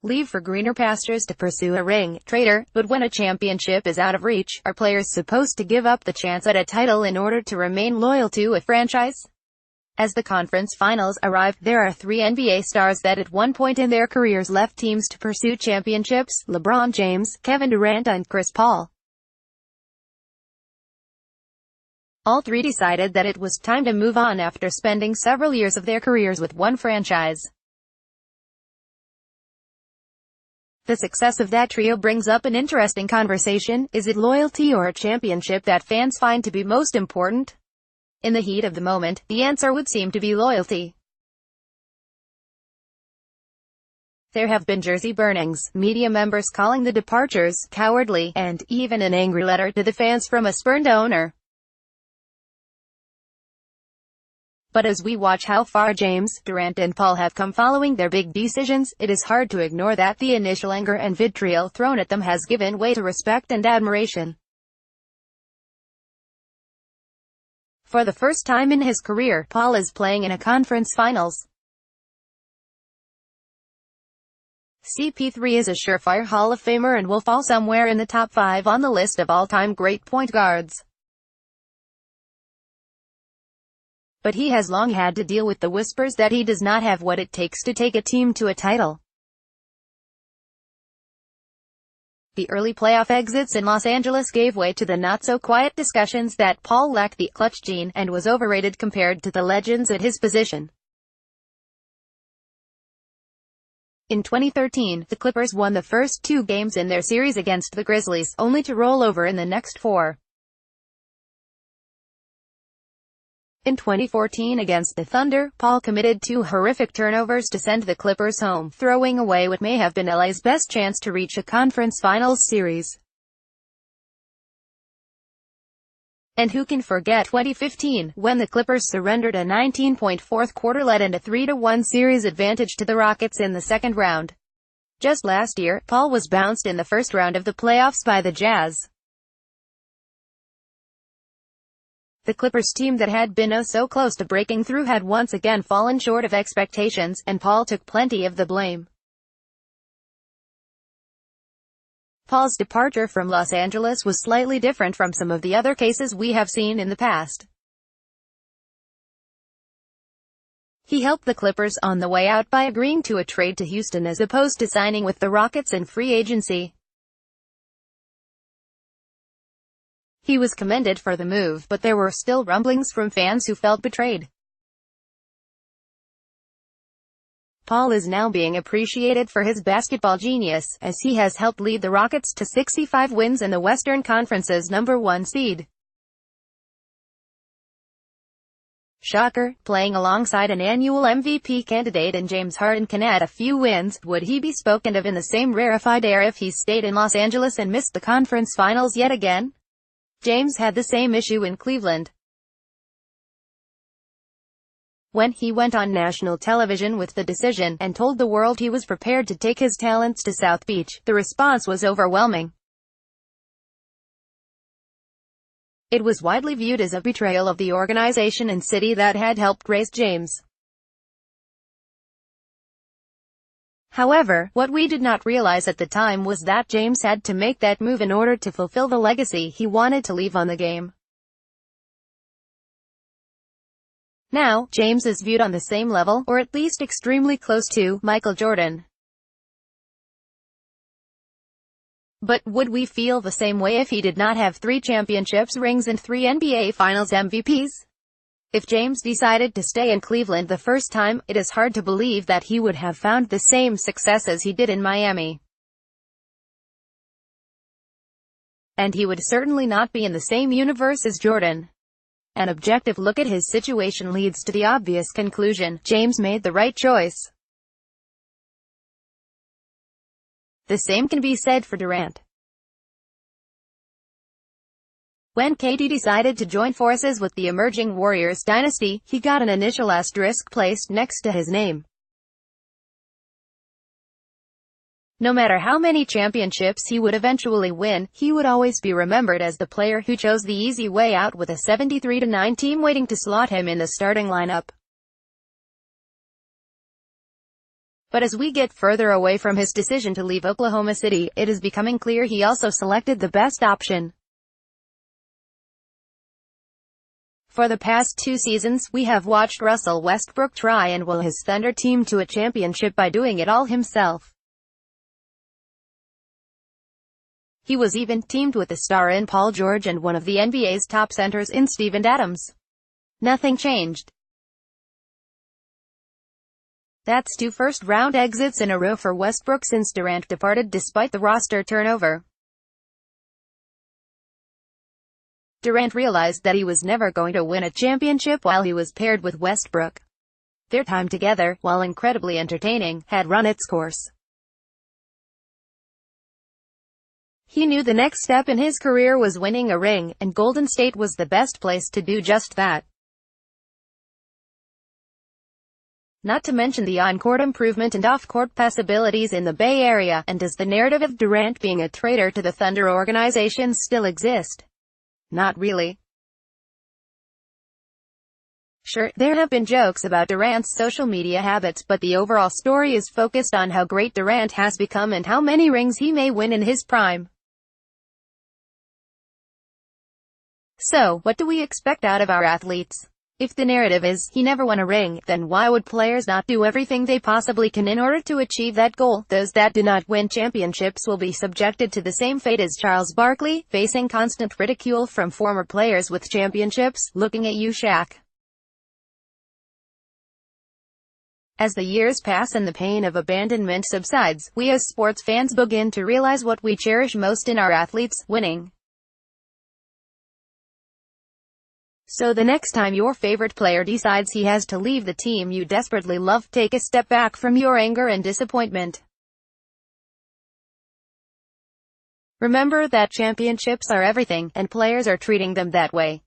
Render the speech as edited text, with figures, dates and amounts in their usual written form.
leave for greener pastures to pursue a ring, traitor. But when a championship is out of reach, are players supposed to give up the chance at a title in order to remain loyal to a franchise? As the conference finals arrived, there are three NBA stars that at one point in their careers left teams to pursue championships: LeBron James, Kevin Durant and Chris Paul. All three decided that it was time to move on after spending several years of their careers with one franchise. The success of that trio brings up an interesting conversation. Is it loyalty or a championship that fans find to be most important? In the heat of the moment, the answer would seem to be loyalty. There have been jersey burnings, media members calling the departures cowardly, and even an angry letter to the fans from a spurned owner. But as we watch how far James, Durant and Paul have come following their big decisions, it is hard to ignore that the initial anger and vitriol thrown at them has given way to respect and admiration. For the first time in his career, Paul is playing in a conference finals. CP3 is a surefire Hall of Famer and will fall somewhere in the top 5 on the list of all-time great point guards. But he has long had to deal with the whispers that he does not have what it takes to take a team to a title. The early playoff exits in Los Angeles gave way to the not-so-quiet discussions that Paul lacked the clutch gene and was overrated compared to the legends at his position. In 2013, the Clippers won the first 2 games in their series against the Grizzlies, only to roll over in the next 4. In 2014 against the Thunder, Paul committed 2 horrific turnovers to send the Clippers home, throwing away what may have been LA's best chance to reach a conference finals series. And who can forget 2015, when the Clippers surrendered a 19-point fourth-quarter lead and a 3-1 series advantage to the Rockets in the second round. Just last year, Paul was bounced in the first round of the playoffs by the Jazz. The Clippers team that had been oh so close to breaking through had once again fallen short of expectations, and Paul took plenty of the blame. Paul's departure from Los Angeles was slightly different from some of the other cases we have seen in the past. He helped the Clippers on the way out by agreeing to a trade to Houston as opposed to signing with the Rockets in free agency. He was commended for the move, but there were still rumblings from fans who felt betrayed. Paul is now being appreciated for his basketball genius, as he has helped lead the Rockets to 65 wins and the Western Conference's #1 seed. Shocker, playing alongside an annual MVP candidate in James Harden can add a few wins. Would he be spoken of in the same rarefied air if he stayed in Los Angeles and missed the conference finals yet again? James had the same issue in Cleveland. When he went on national television with the decision, and told the world he was prepared to take his talents to South Beach, the response was overwhelming. It was widely viewed as a betrayal of the organization and city that had helped raise James. However, what we did not realize at the time was that James had to make that move in order to fulfill the legacy he wanted to leave on the game. Now, James is viewed on the same level, or at least extremely close to, Michael Jordan. But would we feel the same way if he did not have 3 championships rings and 3 NBA Finals MVPs? If James decided to stay in Cleveland the first time, it is hard to believe that he would have found the same success as he did in Miami. And he would certainly not be in the same universe as Jordan. An objective look at his situation leads to the obvious conclusion: James made the right choice. The same can be said for Durant. When KD decided to join forces with the emerging Warriors dynasty, he got an initial asterisk placed next to his name. No matter how many championships he would eventually win, he would always be remembered as the player who chose the easy way out with a 73-9 team waiting to slot him in the starting lineup. But as we get further away from his decision to leave Oklahoma City, it is becoming clear he also selected the best option. For the past 2 seasons, we have watched Russell Westbrook try and will his Thunder team to a championship by doing it all himself. He was even teamed with the star in Paul George and one of the NBA's top centers in Steven Adams. Nothing changed. That's 2 first-round exits in a row for Westbrook since Durant departed despite the roster turnover. Durant realized that he was never going to win a championship while he was paired with Westbrook. Their time together, while incredibly entertaining, had run its course. He knew the next step in his career was winning a ring, and Golden State was the best place to do just that. Not to mention the on-court improvement and off-court possibilities in the Bay Area, and does the narrative of Durant being a traitor to the Thunder organization still exist? Not really. Sure, there have been jokes about Durant's social media habits, but the overall story is focused on how great Durant has become and how many rings he may win in his prime. So, what do we expect out of our athletes? If the narrative is, he never won a ring, then why would players not do everything they possibly can in order to achieve that goal? Those that do not win championships will be subjected to the same fate as Charles Barkley, facing constant ridicule from former players with championships. Looking at you, Shaq. As the years pass and the pain of abandonment subsides, we as sports fans begin to realize what we cherish most in our athletes: winning. So the next time your favorite player decides he has to leave the team you desperately love, take a step back from your anger and disappointment. Remember that championships are everything, and players are treating them that way.